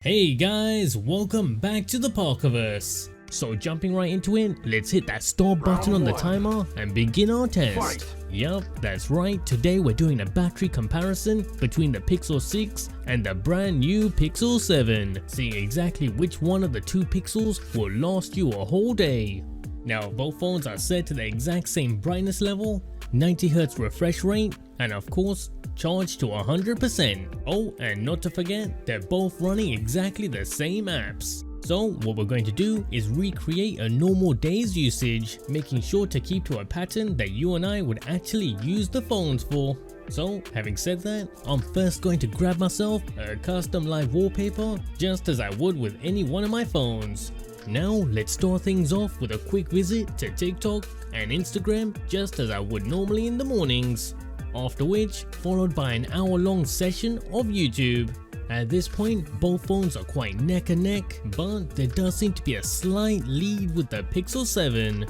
Hey guys, welcome back to the Parkerverse. So jumping right into it, let's hit that start button on the timer and begin our test. Yup, that's right, today we're doing a battery comparison between the Pixel 6 and the brand new Pixel 7, seeing exactly which one of the two Pixels will last you a whole day. Now both phones are set to the exact same brightness level, 90Hz refresh rate, and of course charged to 100%. Oh, and not to forget, they're both running exactly the same apps. So what we're going to do is recreate a normal day's usage, making sure to keep to a pattern that you and I would actually use the phones for. So having said that, I'm first going to grab myself a custom live wallpaper, just as I would with any one of my phones. Now let's start things off with a quick visit to TikTok and Instagram, just as I would normally in the mornings. After which, followed by an hour-long session of YouTube. At this point, both phones are quite neck and neck, but there does seem to be a slight lead with the Pixel 7.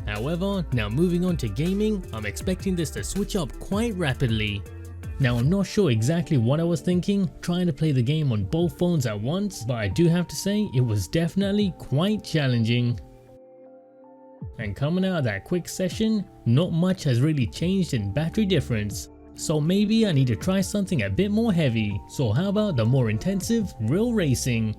However, now moving on to gaming, I'm expecting this to switch up quite rapidly. Now I'm not sure exactly what I was thinking, trying to play the game on both phones at once, but I do have to say it was definitely quite challenging. And coming out of that quick session, not much has really changed in battery difference. So maybe I need to try something a bit more heavy, so how about the more intensive real racing?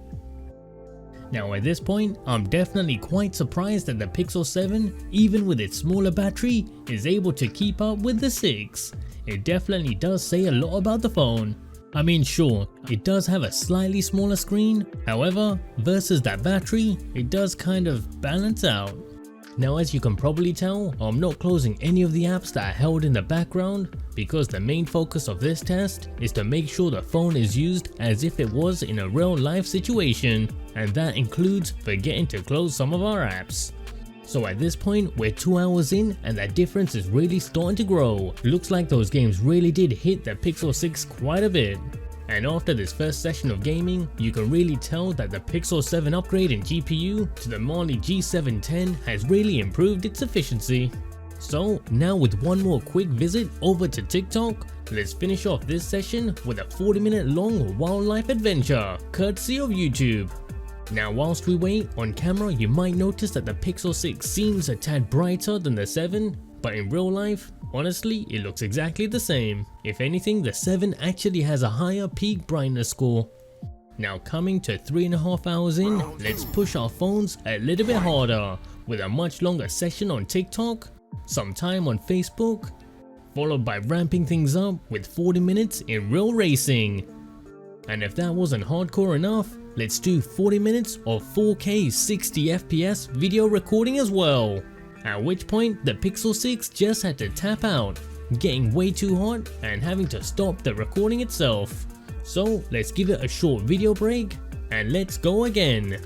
Now at this point, I'm definitely quite surprised that the Pixel 7, even with its smaller battery, is able to keep up with the 6. It definitely does say a lot about the phone. I mean sure, it does have a slightly smaller screen, however, versus that battery, it does kind of balance out. Now as you can probably tell, I'm not closing any of the apps that are held in the background, because the main focus of this test is to make sure the phone is used as if it was in a real life situation, and that includes forgetting to close some of our apps. So at this point we're 2 hours in and that difference is really starting to grow. Looks like those games really did hit the Pixel 6 quite a bit. And after this first session of gaming, you can really tell that the Pixel 7 upgrade in GPU to the Mali G710 has really improved its efficiency. So now with one more quick visit over to TikTok, let's finish off this session with a 40-minute long wildlife adventure, courtesy of YouTube. Now whilst we wait, on camera you might notice that the Pixel 6 seems a tad brighter than the 7, but in real life, honestly, it looks exactly the same. If anything, the 7 actually has a higher peak brightness score. Now coming to 3.5 hours in, let's push our phones a little bit harder with a much longer session on TikTok, some time on Facebook, followed by ramping things up with 40 minutes in real racing. And if that wasn't hardcore enough, let's do 40 minutes of 4K 60fps video recording as well. At which point the Pixel 6 just had to tap out, getting way too hot and having to stop the recording itself. So let's give it a short video break and let's go again.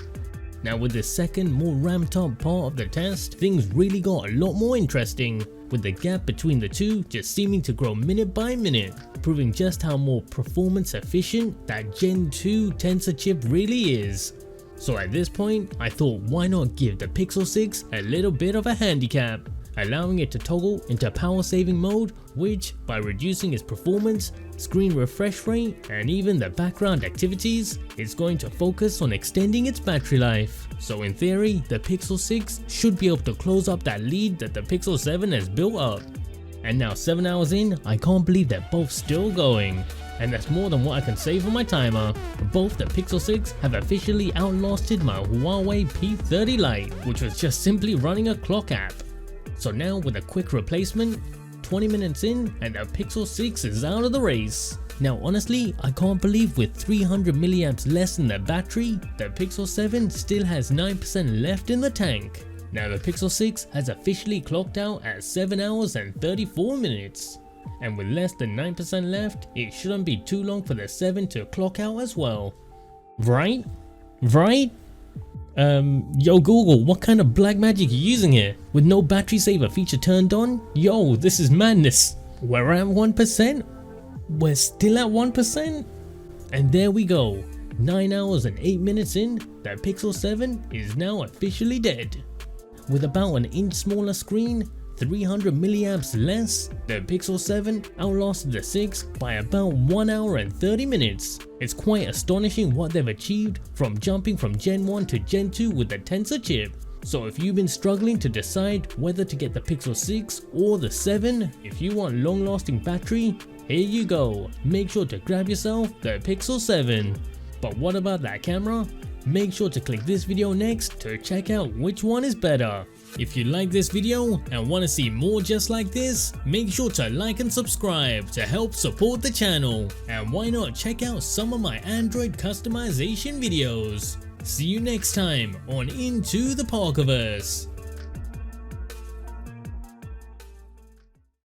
Now with the second more ramped up part of the test, things really got a lot more interesting, with the gap between the two just seeming to grow minute by minute, proving just how more performance efficient that Gen 2 Tensor chip really is. So at this point, I thought why not give the Pixel 6 a little bit of a handicap, allowing it to toggle into power saving mode, which by reducing its performance, screen refresh rate and even the background activities, is going to focus on extending its battery life. So in theory, the Pixel 6 should be able to close up that lead that the Pixel 7 has built up. And now 7 hours in, I can't believe they're both still going. And that's more than what I can say for my timer. Both the Pixel 6 have officially outlasted my Huawei P30 Lite, which was just simply running a clock app. So now with a quick replacement, 20 minutes in and the Pixel 6 is out of the race. Now honestly, I can't believe with 300 mAh less in the battery, the Pixel 7 still has 9% left in the tank. Now the Pixel 6 has officially clocked out at 7 hours and 34 minutes. And with less than 9% left, it shouldn't be too long for the 7 to clock out as well. Right? Yo Google, what kind of black magic are you using here? With no battery saver feature turned on? Yo, this is madness. We're at 1%? We're still at 1%? And there we go. 9 hours and 8 minutes in, the Pixel 7 is now officially dead. With about an inch smaller screen, 300 milliamps less, the Pixel 7 outlasted the 6 by about 1 hour and 30 minutes. It's quite astonishing what they've achieved from jumping from Gen 1 to Gen 2 with the Tensor chip. So if you've been struggling to decide whether to get the Pixel 6 or the 7, if you want long-lasting battery, here you go. Make sure to grab yourself the Pixel 7. But what about that camera? Make sure to click this video next to check out which one is better. If you like this video and want to see more just like this, make sure to like and subscribe to help support the channel. And why not check out some of my Android customization videos. See you next time on Into the Parkerverse.